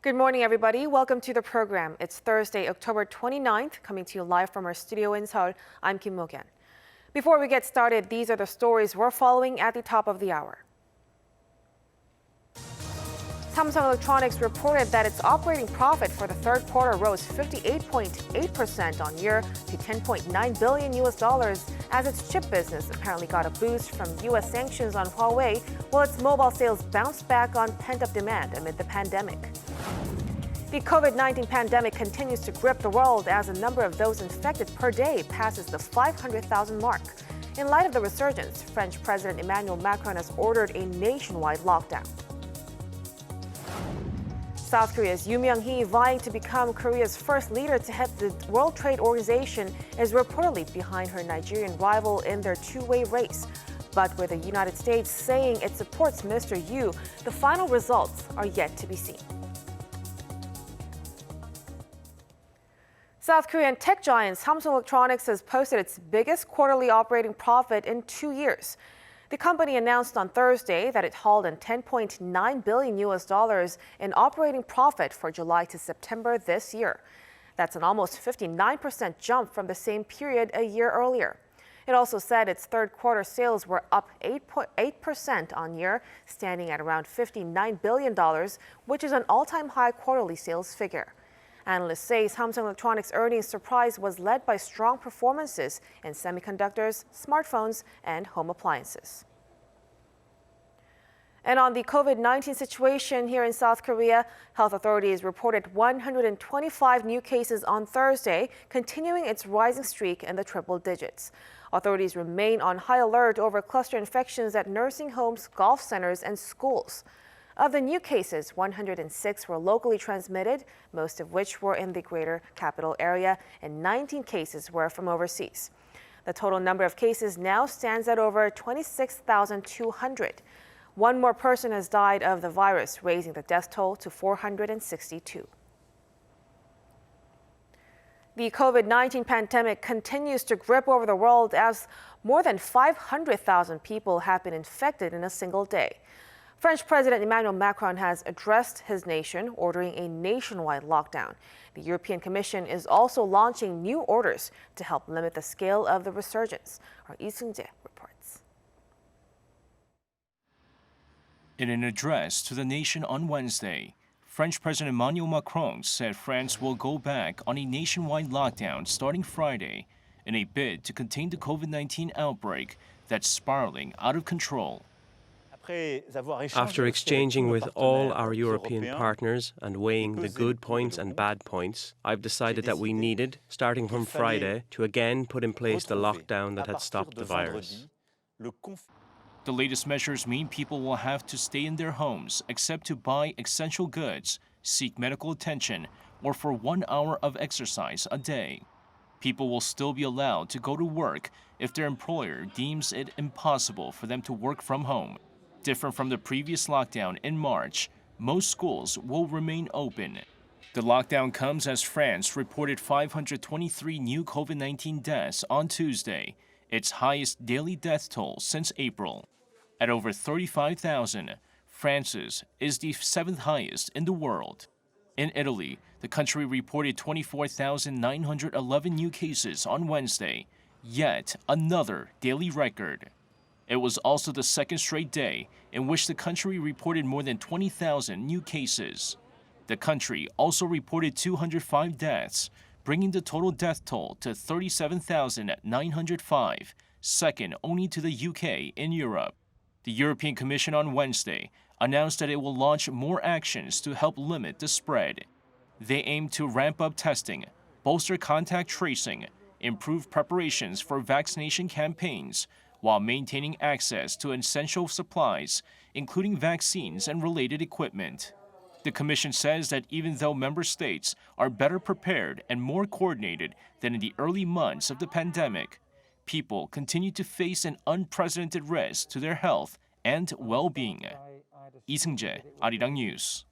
Good morning, everybody. Welcome to the program. It's Thursday, October 29th, coming to you live from our studio in Seoul. I'm Kim Mo-kyeon. Before we get started, these are the stories we're following at the top of the hour. Samsung Electronics reported that its operating profit for the third quarter rose 58.8% on year to $10.9 billion as its chip business apparently got a boost from U.S. sanctions on Huawei, while its mobile sales bounced back on pent-up demand amid the pandemic. The COVID-19 pandemic continues to grip the world as the number of those infected per day passes the 500,000 mark. In light of the resurgence, French President Emmanuel Macron has ordered a nationwide lockdown. South Korea's Yoo Myung-hee, vying to become Korea's first leader to head the World Trade Organization, is reportedly behind her Nigerian rival in their two-way race. But with the United States saying it supports Mr. Yoo, the final results are yet to be seen. South Korean tech giant Samsung Electronics has posted its biggest quarterly operating profit in 2 years. The company announced on Thursday that it hauled in $10.9 billion in operating profit for July to September this year. That's an almost 59% jump from the same period a year earlier. It also said its third quarter sales were up 8% on year, standing at around $59 billion, which is an all-time high quarterly sales figure. Analysts say Samsung Electronics' earnings surprise was led by strong performances in semiconductors, smartphones, and home appliances. And on the COVID-19 situation here in South Korea, health authorities reported 125 new cases on Thursday, continuing its rising streak in the triple digits. Authorities remain on high alert over cluster infections at nursing homes, golf centers, and schools. Of the new cases, 106 were locally transmitted, most of which were in the greater capital area, and 19 cases were from overseas. The total number of cases now stands at over 26,200. One more person has died of the virus, raising the death toll to 462. The COVID-19 pandemic continues to grip over the world as more than 500,000 people have been infected in a single day. French President Emmanuel Macron has addressed his nation, ordering a nationwide lockdown. The European Commission is also launching new orders to help limit the scale of the resurgence. Our Lee Seung-jae reports. In an address to the nation on Wednesday, French President Emmanuel Macron said France will go back on a nationwide lockdown starting Friday in a bid to contain the COVID-19 outbreak that's spiraling out of control. After exchanging with all our European partners and weighing the good points and bad points, I've decided that we needed, starting from Friday, to again put in place the lockdown that had stopped the virus. The latest measures mean people will have to stay in their homes except to buy essential goods, seek medical attention, or for 1 hour of exercise a day. People will still be allowed to go to work if their employer deems it impossible for them to work from home. Different from the previous lockdown in March, most schools will remain open. The lockdown comes as France reported 523 new COVID-19 deaths on Tuesday, its highest daily death toll since April. At over 35,000, France's is the 7th highest in the world. In Italy, the country reported 24,911 new cases on Wednesday, yet another daily record. It was also the second straight day in which the country reported more than 20,000 new cases. The country also reported 205 deaths, bringing the total death toll to 37,905, second only to the UK in Europe. The European Commission on Wednesday announced that it will launch more actions to help limit the spread. They aim to ramp up testing, bolster contact tracing, improve preparations for vaccination campaigns, while maintaining access to essential supplies, including vaccines and related equipment. The Commission says that even though member states are better prepared and more coordinated than in the early months of the pandemic, people continue to face an unprecedented risk to their health and well-being. Lee Seung-jae, Arirang News.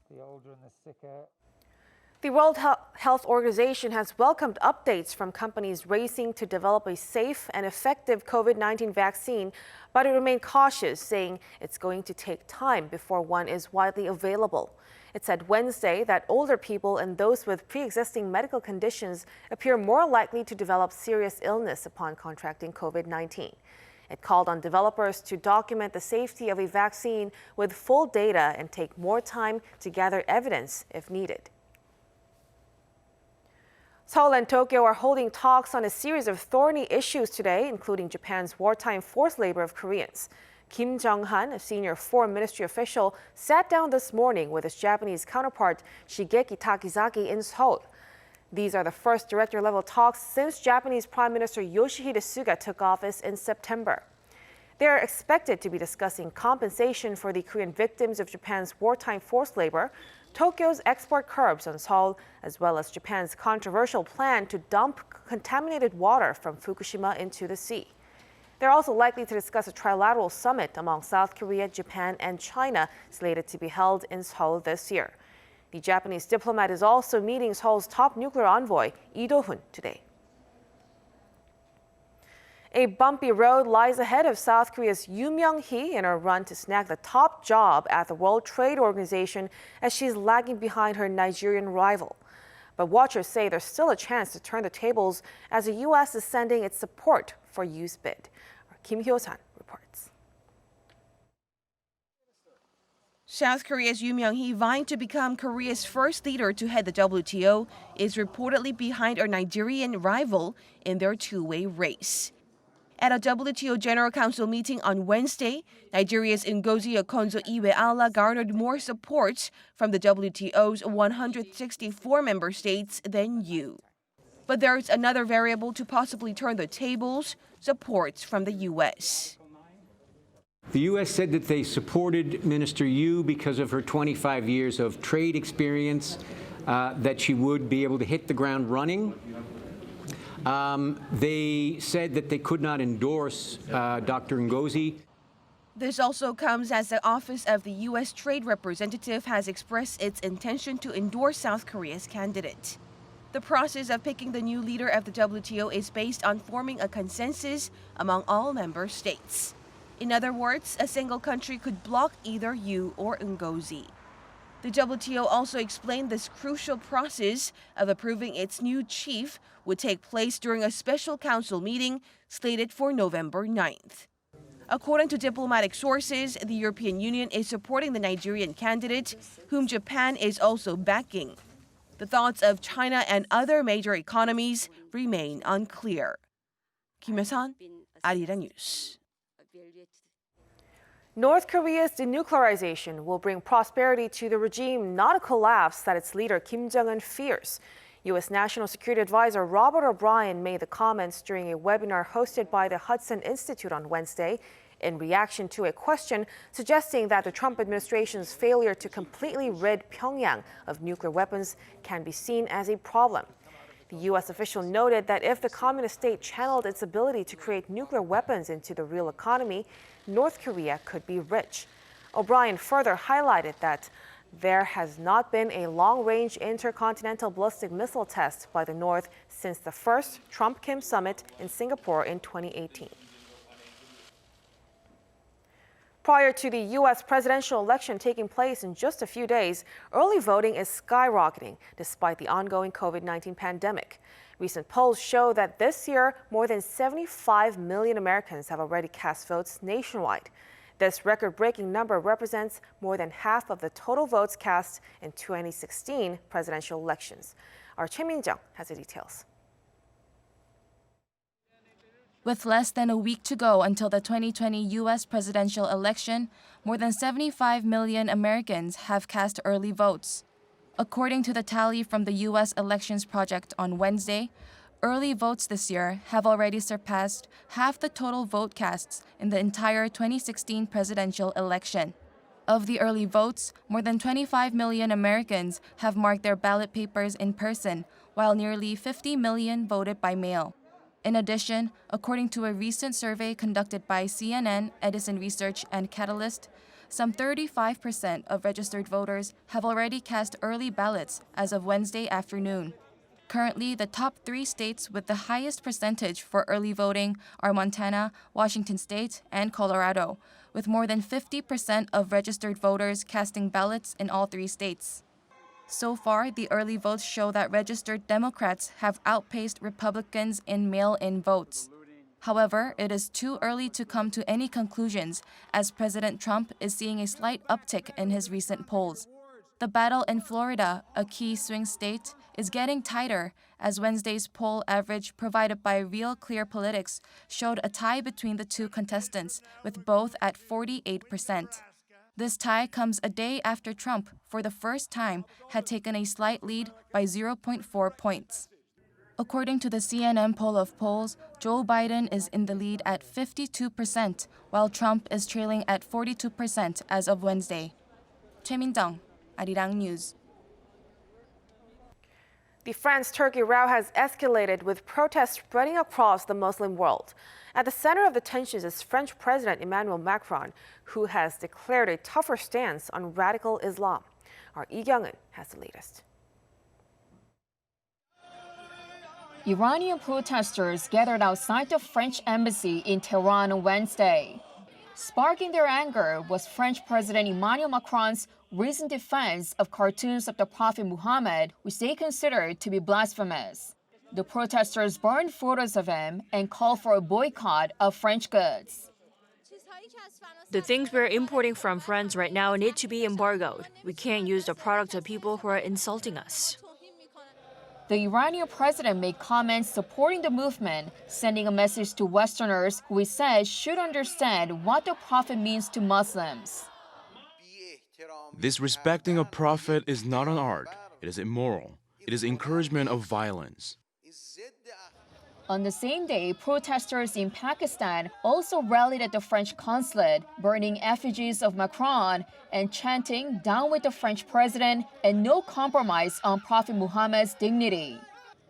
The World Health Organization has welcomed updates from companies racing to develop a safe and effective COVID-19 vaccine, but it remained cautious, saying it's going to take time before one is widely available. It said Wednesday that older people and those with pre-existing medical conditions appear more likely to develop serious illness upon contracting COVID-19. It called on developers to document the safety of a vaccine with full data and take more time to gather evidence if needed. Seoul and Tokyo are holding talks on a series of thorny issues today, including Japan's wartime forced labor of Koreans. Kim Jong-han, a senior foreign ministry official, sat down this morning with his Japanese counterpart Shigeki Takizaki in Seoul. These are the first director-level talks since Japanese Prime Minister Yoshihide Suga took office in September. They are expected to be discussing compensation for the Korean victims of Japan's wartime forced labor, Tokyo's export curbs on Seoul, as well as Japan's controversial plan to dump contaminated water from Fukushima into the sea. They're also likely to discuss a trilateral summit among South Korea, Japan, and China, slated to be held in Seoul this year. The Japanese diplomat is also meeting Seoul's top nuclear envoy, Lee Do-hun, today. A bumpy road lies ahead of South Korea's Yoo Myung-hee in her run to snag the top job at the World Trade Organization as she's lagging behind her Nigerian rival. But watchers say there's still a chance to turn the tables as the U.S. is sending its support for Yoo's bid. Kim Hyo-san reports. South Korea's Yoo Myung-hee, vying to become Korea's first leader to head the WTO, is reportedly behind her Nigerian rival in their two-way race. At a WTO General Council meeting on Wednesday, Nigeria's Ngozi Okonjo-Iweala garnered more support from the WTO's 164 member states than Yoo. But there's another variable to possibly turn the tables: support from the U.S. The U.S. said that they supported Minister Yoo because of her 25 years of trade experience, that she would be able to hit the ground running. They said that they could not endorse Dr. Ngozi. This also comes as the Office of the U.S. Trade Representative has expressed its intention to endorse South Korea's candidate. The process of picking the new leader of the WTO is based on forming a consensus among all member states. In other words, a single country could block either Yoo or Ngozi. The WTO also explained this crucial process of approving its new chief would take place during a special council meeting slated for November 9th. According to diplomatic sources, the European Union is supporting the Nigerian candidate, whom Japan is also backing. The thoughts of China and other major economies remain unclear. Kim Hyo-san, Arirang News. North Korea's denuclearization will bring prosperity to the regime, not a collapse that its leader Kim Jong-un fears. U.S. National Security Advisor Robert O'Brien made the comments during a webinar hosted by the Hudson Institute on Wednesday in reaction to a question suggesting that the Trump administration's failure to completely rid Pyongyang of nuclear weapons can be seen as a problem. The U.S. official noted that if the communist state channeled its ability to create nuclear weapons into the real economy, North Korea could be rich. O'Brien further highlighted that there has not been a long-range intercontinental ballistic missile test by the North since the first Trump-Kim summit in Singapore in 2018. Prior to the U.S. presidential election taking place in just a few days, early voting is skyrocketing despite the ongoing COVID-19 pandemic. Recent polls show that this year, more than 75 million Americans have already cast votes nationwide. This record-breaking number represents more than half of the total votes cast in 2016 presidential elections. Our Choi Min-jung has the details. With less than a week to go until the 2020 U.S. presidential election, more than 75 million Americans have cast early votes. According to the tally from the U.S. Elections Project on Wednesday, early votes this year have already surpassed half the total vote casts in the entire 2016 presidential election. Of the early votes, more than 25 million Americans have marked their ballot papers in person, while nearly 50 million voted by mail. In addition, according to a recent survey conducted by CNN, Edison Research, and Catalyst, some 35% of registered voters have already cast early ballots as of Wednesday afternoon. Currently, the top 3 states with the highest percentage for early voting are Montana, Washington State, and Colorado, with more than 50% of registered voters casting ballots in all 3 states. So far, the early votes show that registered Democrats have outpaced Republicans in mail-in votes. However, it is too early to come to any conclusions, as President Trump is seeing a slight uptick in his recent polls. The battle in Florida, a key swing state, is getting tighter, as Wednesday's poll average provided by Real Clear Politics showed a tie between the 2 contestants, with both at 48%. This tie comes a day after Trump, for the first time, had taken a slight lead by 0.4 points. According to the CNN poll of polls, Joe Biden is in the lead at 52%, while Trump is trailing at 42% as of Wednesday. Choi Min-jung, Arirang News. The France-Turkey row has escalated with protests spreading across the Muslim world. At the center of the tensions is French President Emmanuel Macron, who has declared a tougher stance on radical Islam. Our Lee Kyung-eun has the latest. Iranian protesters gathered outside the French embassy in Tehran on Wednesday. Sparking their anger was French President Emmanuel Macron's recent defense of cartoons of the Prophet Mohammad, which they considered to be blasphemous. The protesters burned photos of him and called for a boycott of French goods. The things we're importing from France right now need to be embargoed. We can't use the product of people who are insulting us. The Iranian president made comments supporting the movement, sending a message to Westerners who he says should understand what the Prophet means to Muslims. Disrespecting a prophet is not an art. It is immoral. It is encouragement of violence. On the same day, protesters in Pakistan also rallied at the French consulate, burning effigies of Macron and chanting "Down with the French president" and "No compromise on Prophet Muhammad's dignity."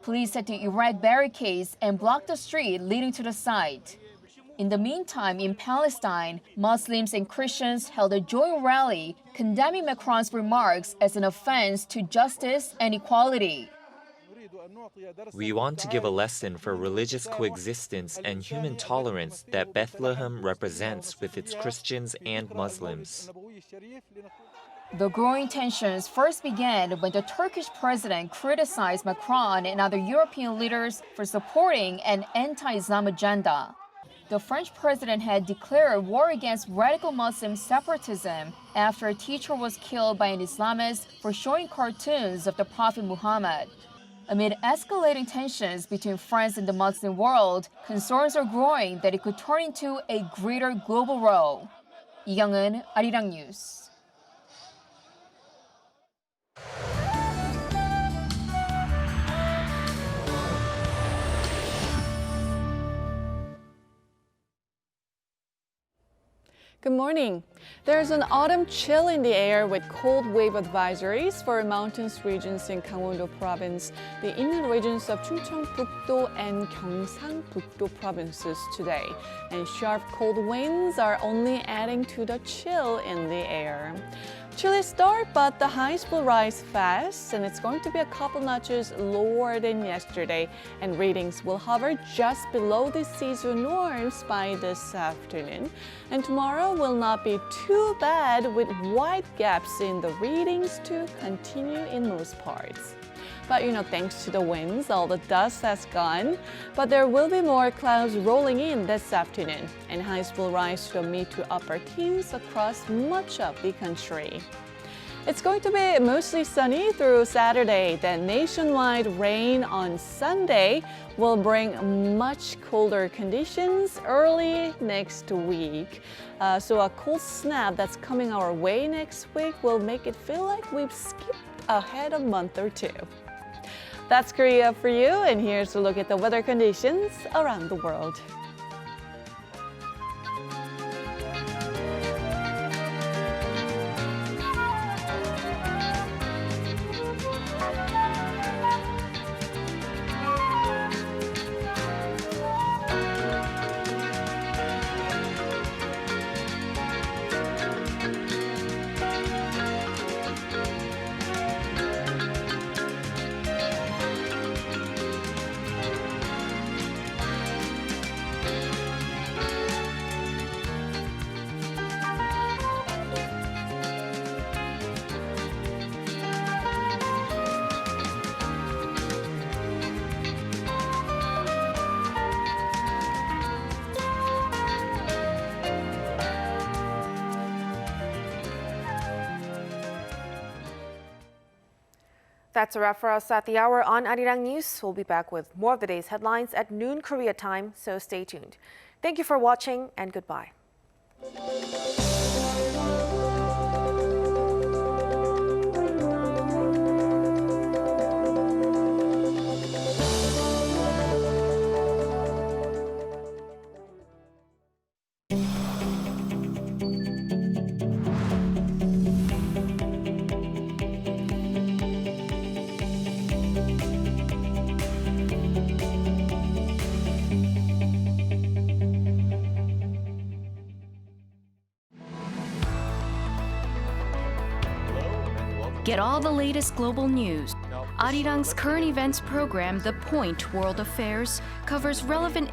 Police had to erect barricades and block the street leading to the site. In the meantime, in Palestine, Muslims and Christians held a joint rally condemning Macron's remarks as an offense to justice and equality. We want to give a lesson for religious coexistence and human tolerance that Bethlehem represents with its Christians and Muslims. The growing tensions first began when the Turkish president criticized Macron and other European leaders for supporting an anti-Islam agenda. The French president had declared war against radical Muslim separatism after a teacher was killed by an Islamist for showing cartoons of the Prophet Muhammad. Amid escalating tensions between France and the Muslim world, concerns are growing that it could turn into a greater global row. Lee Kyung-eun, Arirang News. Good morning. There's an autumn chill in the air with cold wave advisories for mountainous regions in Gangwon-do province, the inland regions of Chungcheongbuk-do and Gyeongsang-buk-do provinces today. And sharp cold winds are only adding to the chill in the air. Chilly start, but the highs will rise fast, and it's going to be a couple notches lower than yesterday, and readings will hover just below the seasonal norms by this afternoon. And tomorrow will not be too bad, with wide gaps in the readings to continue in most parts. But thanks to the winds, all the dust has gone. But there will be more clouds rolling in this afternoon, and highs will rise to the mid to upper teens across much of the country. It's going to be mostly sunny through Saturday. Then nationwide rain on Sunday will bring much colder conditions early next week. So a cold snap that's coming our way next week will make it feel like we've skipped ahead a month or two. That's Korea for you, and here's a look at the weather conditions around the world. That's a wrap for us at the hour on Arirang News. We'll be back with more of the day's headlines at noon Korea time, so stay tuned. Thank you for watching and goodbye. Get all the latest global news. Arirang's current events program, The Point World Affairs, covers relevant